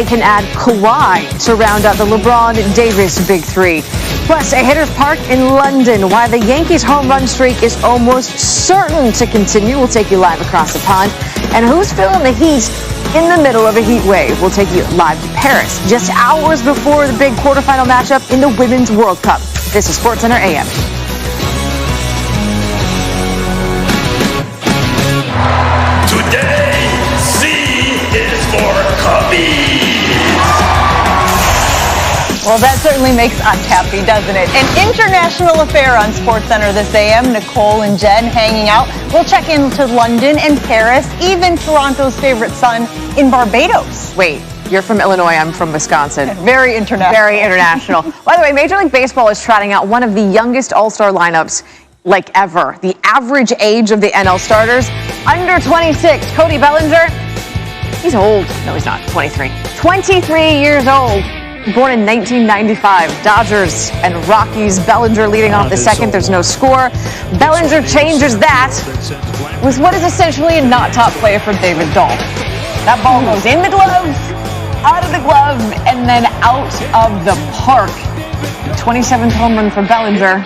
They can add Kawhi to round out the LeBron-Davis big three. Plus, a hitter's park in London. Why the Yankees' home run streak is almost certain to continue. We'll take you live across the pond. And who's feeling the heat in the middle of a heat wave? We'll take you live to Paris, just hours before the big quarterfinal matchup in the Women's World Cup. This is SportsCenter AM. Today, C is for Cubbies. Well, that certainly makes us happy, doesn't it? An international affair on SportsCenter this AM. Nicole and Jen hanging out. We'll check into London and Paris, even Toronto's favorite son in Barbados. Wait, you're from Illinois, I'm from Wisconsin. Very international. Very international. By the way, Major League Baseball is trotting out one of the youngest all-star lineups like ever. The average age of the NL starters, under 26. Cody Bellinger, he's old. No, he's not. 23. 23 years old. Born in 1995. Dodgers and Rockies. Bellinger leading off the second. There's no score. Bellinger changes that with what is essentially a not top play for David Dahl. That ball goes in the glove, out of the glove, and then out of the park. 27th home run for Bellinger.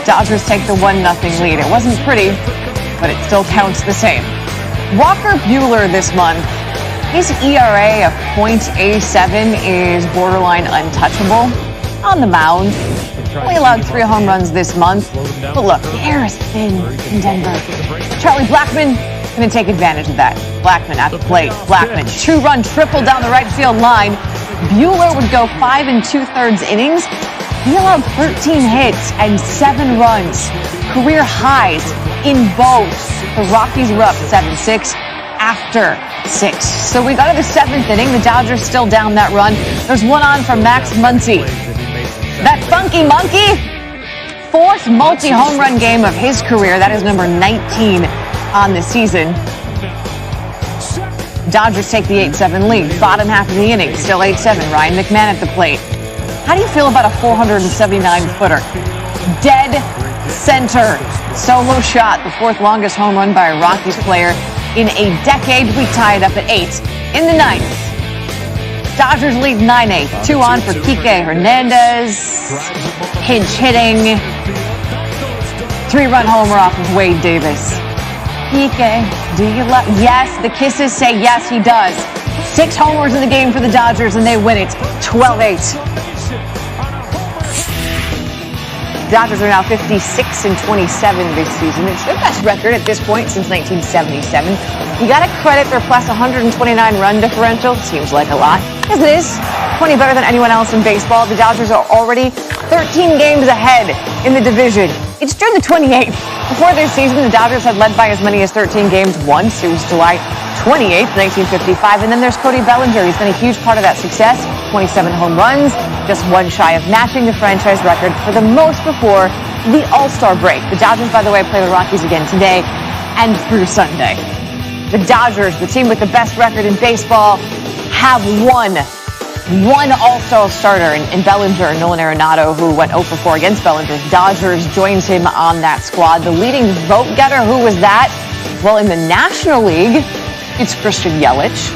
Dodgers take the 1-0 lead. It wasn't pretty, but it still counts the same. Walker Buehler this month. His ERA of .87 is borderline untouchable on the mound. Only allowed 3 home runs this month. But look, the air is thin in Denver. Charlie Blackmon going to take advantage of that. Blackmon at the plate. Blackmon, 2-run triple down the right field line. Buehler would go 5 2/3 innings. He allowed 13 hits and 7 runs. Career highs in both. The Rockies were up 7-6 after 6. So we go to the 7th inning. The Dodgers still down that run. There's one on from Max Muncy. That funky monkey, 4th multi-home run game of his career. That is number 19 on the season. Dodgers take the 8-7 lead. Bottom half of the inning, still 8-7. Ryan McMahon at the plate. How do you feel about a 479-footer? Dead center. Solo shot, the 4th longest home run by a Rockies player in a decade. We tie it up at 8 in the 9th. Dodgers lead 9-8. 2 on for Kike Hernandez. Pinch hitting. 3-run homer off of Wade Davis. Kike, do you love? Yes, the kisses say yes, he does. 6 homers in the game for the Dodgers, and they win it 12-8. Dodgers are now 56-27 this season. It's their best record at this point since 1977. You got to credit their plus 129 run differential. Seems like a lot. It is 20 better than anyone else in baseball. The Dodgers are already 13 games ahead in the division. It's June the 28th. Before this season, the Dodgers had led by as many as 13 games once. It was July 28th, 1955. And then there's Cody Bellinger. He's been a huge part of that success. 27 home runs, just 1 shy of matching the franchise record for the most before the All-Star break. The Dodgers, by the way, play the Rockies again today and through Sunday. The Dodgers, the team with the best record in baseball, have one All-Star starter in Bellinger, Nolan Arenado, who went 0 for 4 against Bellinger. Dodgers joins him on that squad. The leading vote getter, who was that? Well, in the National League, it's Christian Yelich.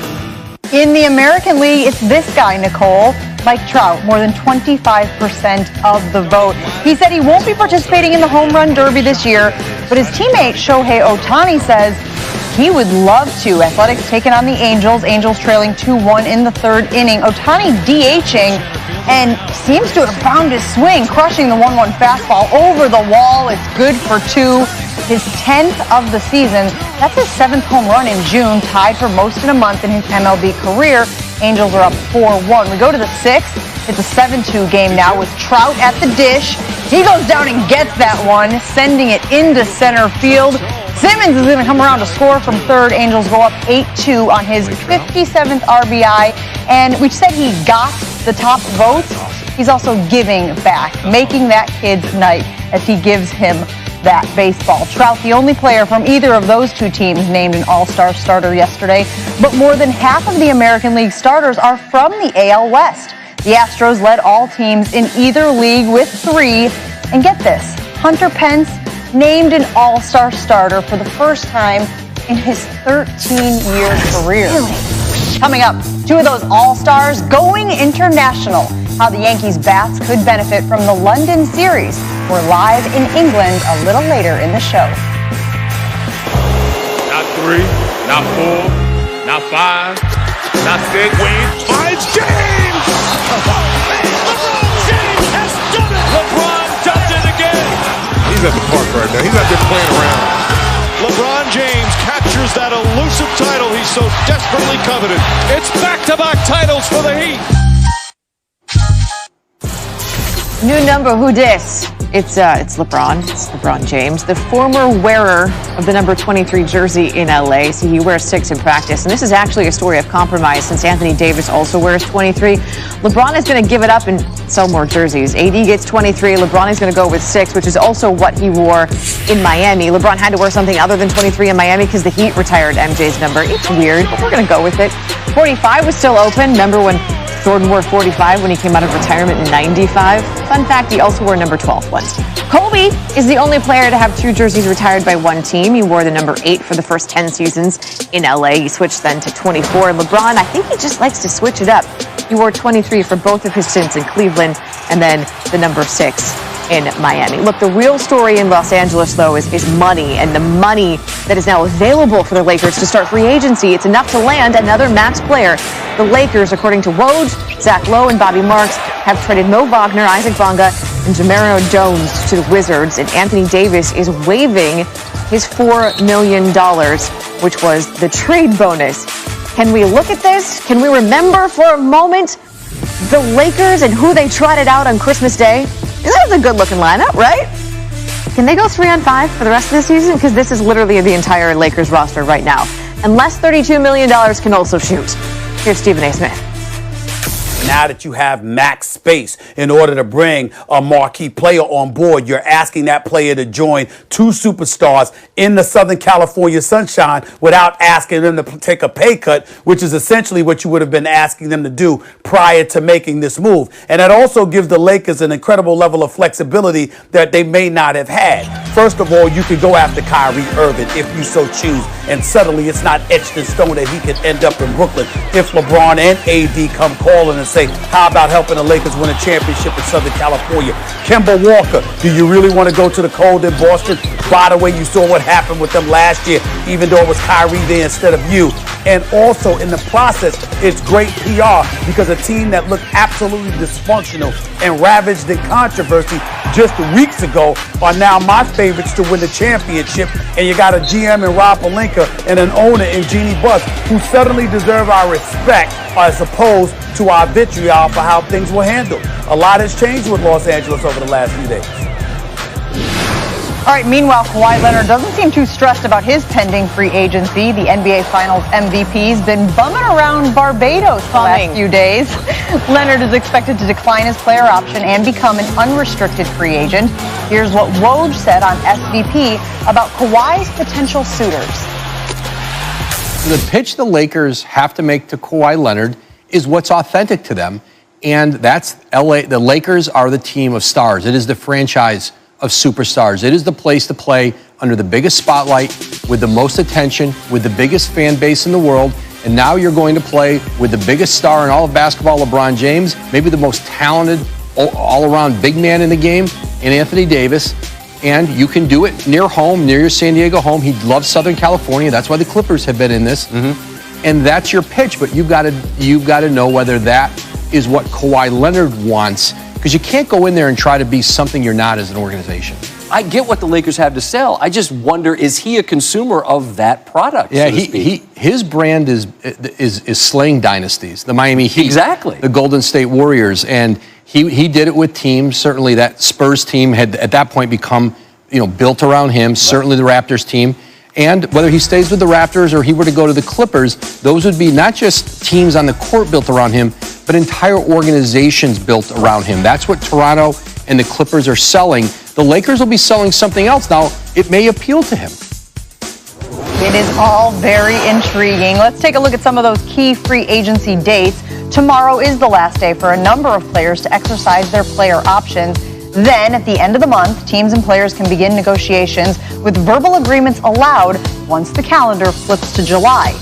In the American League, it's this guy, Nicole, Mike Trout, more than 25% of the vote. He said he won't be participating in the Home Run Derby this year, but his teammate Shohei Ohtani says he would love to. Athletics taking on the Angels. Angels trailing 2-1 in the 3rd inning. Ohtani DHing and seems to have found his swing, crushing the 1-1 fastball over the wall. It's good for 2. His 10th of the season. That's his 7th home run in June, tied for most in a month in his MLB career. Angels are up 4-1. We go to the 6th. It's a 7-2 game now with Trout at the dish. He goes down and gets that one, sending it into center field. Simmons is going to come around to score from 3rd. Angels go up 8-2 on his 57th RBI. And we said he got the top votes. He's also giving back, making that kid's night as he gives him that baseball. Trout, the only player from either of those 2 teams named an All-Star starter yesterday, but more than half of the American League starters are from the AL West. The Astros led all teams in either league with 3. And get this, Hunter Pence named an All-Star starter for the first time in his 13-year career. Coming up, two of those all-stars going international. How the Yankees' bats could benefit from the London series. We're live in England a little later in the show. Not 3, not 4, not 5, not 6. Wade finds James! LeBron James has done it! LeBron does it again! He's at the park right now. He's not just playing around. LeBron James captures that elusive title he so desperately coveted. It's back-to-back titles for the Heat. New number, who dis? It's LeBron. It's LeBron James, the former wearer of the number 23 jersey in LA. So he wears 6 in practice. And this is actually a story of compromise since Anthony Davis also wears 23. LeBron is going to give it up and sell more jerseys. AD gets 23. LeBron is going to go with 6, which is also what he wore in Miami. LeBron had to wear something other than 23 in Miami because the Heat retired MJ's number. It's weird, but we're going to go with it. 45 was still open. Remember when Jordan wore 45 when he came out of retirement in 95. Fun fact, he also wore number 12 once. Kobe is the only player to have 2 jerseys retired by one team. He wore the number 8 for the first 10 seasons in LA. He switched then to 24. LeBron, I think he just likes to switch it up. He wore 23 for both of his stints in Cleveland and then the number 6 in Miami. Look, the real story in Los Angeles, though, is money, and the money that is now available for the Lakers to start free agency. It's enough to land another max player. The Lakers, according to Woj, Zach Lowe, and Bobby Marks, have traded Mo Wagner, Isaac Bonga, and Jamarino Jones to the Wizards, and Anthony Davis is waiving his $4 million, which was the trade bonus. Can we look at this? Can we remember for a moment the Lakers and who they trotted out on Christmas Day? That was a good-looking lineup, right? Can they go 3-on-5 for the rest of the season? Because this is literally the entire Lakers roster right now. Unless $32 million can also shoot. Here's Stephen A. Smith. Now that you have max space in order to bring a marquee player on board, you're asking that player to join 2 superstars in the Southern California sunshine without asking them to take a pay cut, which is essentially what you would have been asking them to do prior to making this move. And that also gives the Lakers an incredible level of flexibility that they may not have had. First of all, you could go after Kyrie Irving if you so choose, and suddenly it's not etched in stone that he could end up in Brooklyn if LeBron and AD come calling and say, how about helping the Lakers win a championship in Southern California? Kemba Walker, do you really want to go to the cold in Boston? By the way, you saw what happened with them last year, even though it was Kyrie there instead of you. And also in the process, it's great PR because a team that looked absolutely dysfunctional and ravaged in controversy just weeks ago are now my favorites to win the championship. And you got a GM in Rob Pelinka and an owner in Jeannie Buss who suddenly deserve our respect as opposed to our vitriol for how things were handled. A lot has changed with Los Angeles over the last few days. All right, meanwhile, Kawhi Leonard doesn't seem too stressed about his pending free agency. The NBA Finals MVP's been bumming around Barbados the last few days. Leonard is expected to decline his player option and become an unrestricted free agent. Here's what Woj said on SVP about Kawhi's potential suitors. The pitch the Lakers have to make to Kawhi Leonard is what's authentic to them, and that's LA. The Lakers are the team of stars. It is the franchise of superstars. It is the place to play under the biggest spotlight, with the most attention, with the biggest fan base in the world. And now you're going to play with the biggest star in all of basketball, LeBron James, maybe the most talented all-around big man in the game, in Anthony Davis. And you can do it near home, near your San Diego home. He loves Southern California. That's why the Clippers have been in this. And that's your pitch. But you've got to know whether that is what Kawhi Leonard wants, because you can't go in there and try to be something you're not as an organization. I get what the Lakers have to sell. I just wonder, is he a consumer of that product? Yeah, his brand is slaying dynasties. The Miami Heat, exactly, the Golden State Warriors, and he did it with teams. Certainly, that Spurs team had at that point become built around him. Right. Certainly, the Raptors team. And whether he stays with the Raptors or he were to go to the Clippers, those would be not just teams on the court built around him, but entire organizations built around him. That's what Toronto and the Clippers are selling. The Lakers will be selling something else. Now, it may appeal to him. It is all very intriguing. Let's take a look at some of those key free agency dates. Tomorrow is the last day for a number of players to exercise their player options. Then, at the end of the month, teams and players can begin negotiations with verbal agreements allowed once the calendar flips to July.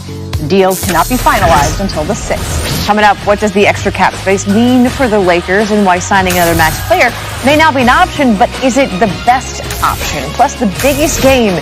Deals cannot be finalized until the 6th. Coming up, what does the extra cap space mean for the Lakers and why signing another max player may now be an option, but is it the best option? Plus, the biggest game